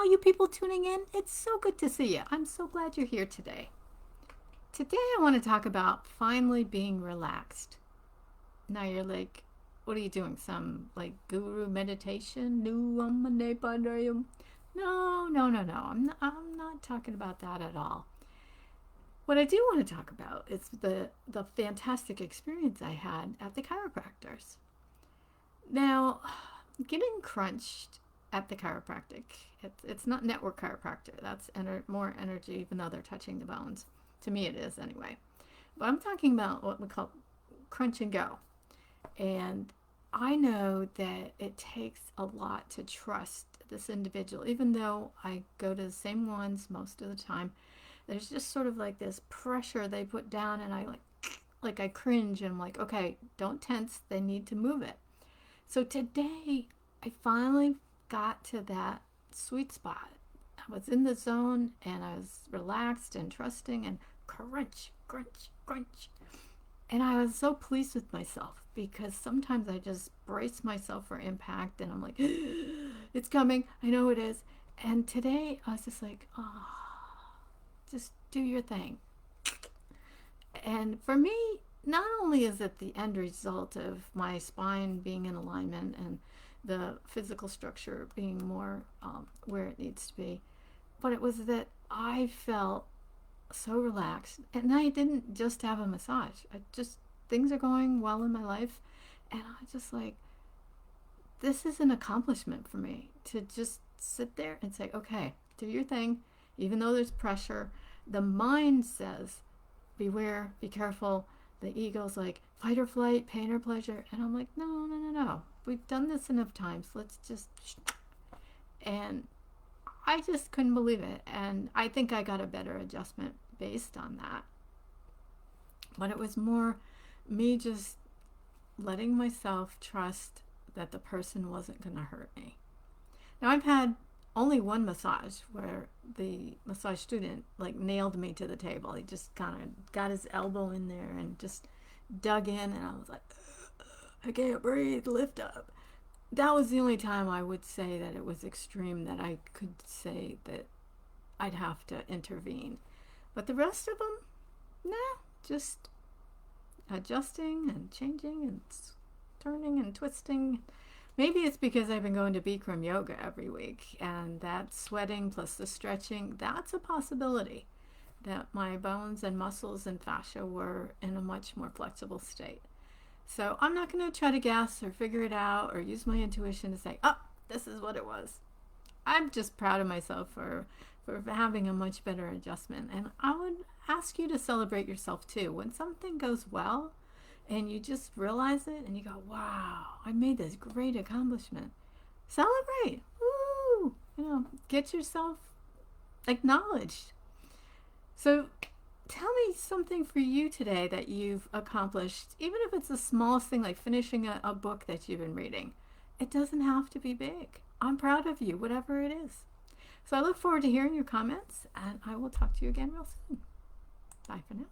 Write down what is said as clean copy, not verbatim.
all you people tuning in. It's so good to see you. I'm so glad you're here today. Today, I want to talk about finally being relaxed. Now, you're like, what are you doing? Some like guru meditation? No, no. I'm not talking about that at all. What I do want to talk about is the fantastic experience I had at the chiropractors. Now, getting crunched at the chiropractic, it's not network chiropractor. That's more energy, even though they're touching the bones. To me, it is anyway. But I'm talking about what we call crunch and go. And I know that it takes a lot to trust this individual, even though I go to the same ones most of the time. There's just sort of like this pressure they put down, and I like I cringe, and I'm like, okay, don't tense. They need to move it. So today, I finally got to that sweet spot. I was in the zone, and I was relaxed and trusting, and crunch, crunch, crunch. And I was so pleased with myself because sometimes I just brace myself for impact, and I'm like, it's coming. I know it is. And today, I was just like, oh, just do your thing. And for me, not only is it the end result of my spine being in alignment and the physical structure being more where it needs to be, but it was that I felt so relaxed. And I didn't just have a massage. Things are going well in my life. And I just like, this is an accomplishment for me to just sit there and say, okay, do your thing. Even though there's pressure, the mind says, beware, be careful. The ego's like, fight or flight, pain or pleasure. And I'm like, no. We've done this enough times. Let's just... And I just couldn't believe it. And I think I got a better adjustment based on that. But it was more me just letting myself trust that the person wasn't going to hurt me. Now, I've had only one massage where the massage student like nailed me to the table. He just kind of got his elbow in there and just dug in, and I was like, I can't breathe, lift up. That was the only time I would say that it was extreme, that I could say that I'd have to intervene. But the rest of them, nah, just adjusting and changing and turning and twisting. Maybe it's because I've been going to Bikram yoga every week, and that sweating plus the stretching, that's a possibility that my bones and muscles and fascia were in a much more flexible state. So I'm not going to try to guess or figure it out or use my intuition to say, oh, this is what it was. I'm just proud of myself for having a much better adjustment. And I would ask you to celebrate yourself too. When something goes well, and you just realize it and you go, wow, I made this great accomplishment. Celebrate. Woo! Get yourself acknowledged. So tell me something for you today that you've accomplished, even if it's the smallest thing like finishing a book that you've been reading. It doesn't have to be big. I'm proud of you, whatever it is. So I look forward to hearing your comments, and I will talk to you again real soon. Bye for now.